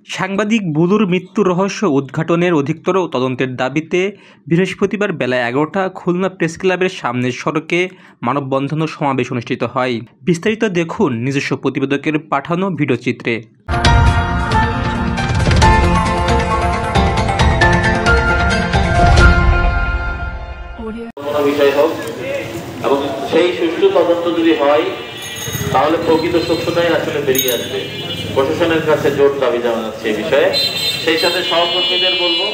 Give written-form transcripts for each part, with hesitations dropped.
সাংবাদিক বুলুর মৃত্যুর রহস্য উদ্ঘাটনের অধিকতর তদন্তের দাবিতে বৃহস্পতিবার বেলা ১১টা খুলনা প্রেসক্লাবের সামনের সড়কে মানববন্ধন ও সমাবেশ অনুষ্ঠিত হয়। বিস্তারিত দেখুন নিজস্ব প্রতিবেদকের পাঠানো ভিডিওচিত্রে। বিষয় হোক এবং সেই সুষ্ঠু তদন্ত যদি হয় তাহলে প্রকৃত সত্যটাই আসলে বেরিয়ে আসবে। প্রশাসনের কাছে জোর দাবি জানাচ্ছে এই বিষয়ে। সেই সাথে সহকর্মীদের বলবো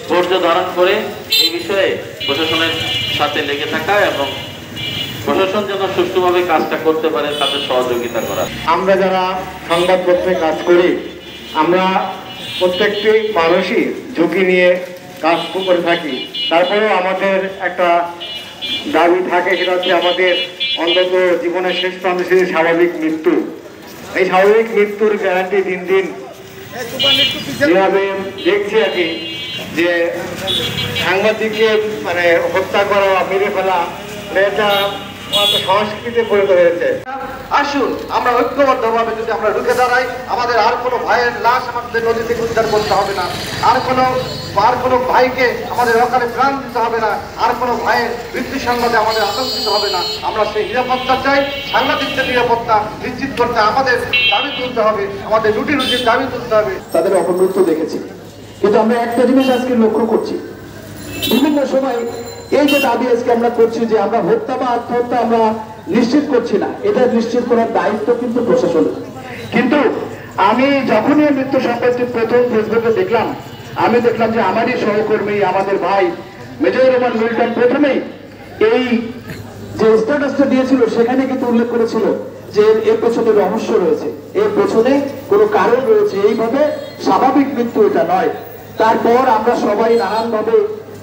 ধৈর্য ধারণ করে এই বিষয়ে প্রশাসনের সাথে লেগে থাকা এবং প্রশাসন যেন সুষ্ঠুভাবে কাজটা করতে পারে তাদের সহযোগিতা করা। আমরা যারা সংবাদপত্রে কাজ করি আমরা প্রত্যেকটি মানুষই ঝুঁকি নিয়ে কাজ করে থাকি। তারপরেও আমাদের একটা দাবি থাকে, সেটা হচ্ছে আমাদের অন্তত জীবনের শেষ প্রান্তে স্বাভাবিক মৃত্যু। এই স্বাভাবিক মৃত্যুর গ্যারান্টি দিন দিন যেভাবে দেখছি আর কি, যে সাংবাদিককে হত্যা করা, মেরে ফেলা, এটা সংস্কৃতিতে পরিণত হয়েছে। আসুন আমরা ঐক্যবদ্ধভাবে যদি আমরা রুখে দাঁড়াই, আমাদের আর কোনো ভাইয়ের লাশ আমাদের নদী থেকে উদ্ধার করতে হবে না, আর কোনো ভাইকে আমাদের অকালে প্রাণ দিতে হবে না, আর কোনো ভাইয়ের মৃত্যু সংবাদে আমাদের আতঙ্কিত হবে না। আমরা সেই নিরাপত্তা চাই, সাংবাদিকদের নিরাপত্তা নিশ্চিত করতে আমাদের দাবি তুলতে হবে, আমাদের রুটির দাবি তুলতে হবে। তাদের অপমৃত্যু দেখেছি, কিন্তু আমরা একটা জিনিস আজকে লক্ষ্য করছি, বিভিন্ন সময় এই যে দাবি আজকে আমরা করছি যে আমরা হত্যা বা আত্মহত্যা আমরা নিশ্চিত করছি না, এটা নিশ্চিত করার দায়িত্ব কিন্তু প্রশাসনের। কিন্তু আমি যখনই মৃত্যু সংবাদটি প্রথম ফেসবুকে দেখলাম, আমি দেখলাম যে আমারই সহকর্মী, আমাদের ভাই মেজর রহমান মিল্টন প্রথমেই এই যে স্ট্যাটাসটা দিয়েছিল সেখানে কিন্তু উল্লেখ করেছিল যে এর পেছনে রহস্য রয়েছে, এর পেছনে কোনো কারণ রয়েছে, এইভাবে স্বাভাবিক মৃত্যু এটা নয়। তারপর আমরা সবাই নানানভাবে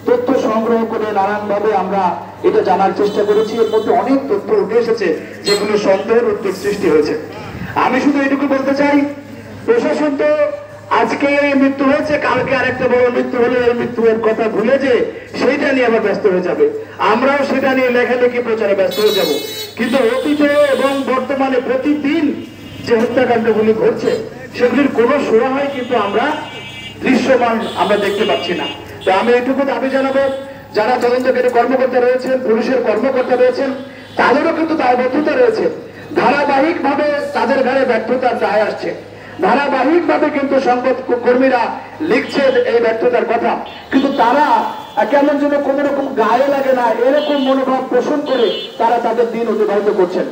তথ্য সংগ্রহ করে নানানভাবে আমরা এটা জানার চেষ্টা করেছি। এর মধ্যে অনেক তথ্য উঠে এসেছে যেগুলো সন্দেহের উদ্বেগ সৃষ্টি হয়েছে। আমি শুধু এটুকু বলতে চাই, প্রশাসন তো আজকে এই মৃত্যু হয়েছে, কালকে আরেকটা বড় মৃত্যু হলে এই মৃত্যুর কথা ভুলে যে সেইটা নিয়ে আবার ব্যস্ত হয়ে যাবে। আমরাও সেটা নিয়ে লেখালেখি প্রচারে ব্যস্ত হয়ে যাব। কিন্তু অতীতে এবং বর্তমানে প্রতিদিন যে হত্যাকাণ্ডগুলি ঘটছে সেগুলির কোনো সুরাহাই কিন্তু আমরা দৃশ্যমান আমরা দেখতে পাচ্ছি না। তো আমি এটুকু দাবি জানাবো, যারা তদন্তকারী কর্মকর্তা রয়েছেন, পুলিশের কর্মকর্তা রয়েছেন, তাদেরও কিন্তু দায়বদ্ধতা রয়েছে। ধারাবাহিকভাবে তাদের ঘাড়ে ব্যর্থতার দায় আসছে, ধারাবাহিকভাবে কিন্তু সংবাদ কর্মীরা লিখছেন এই ব্যর্থতার কথা, কিন্তু তারা কেমন যেন কোনো রকম গায়ে লাগে না এরকম মনোভাব পোষণ করে তারা তাদের দিন অতিবাহিত করছেন।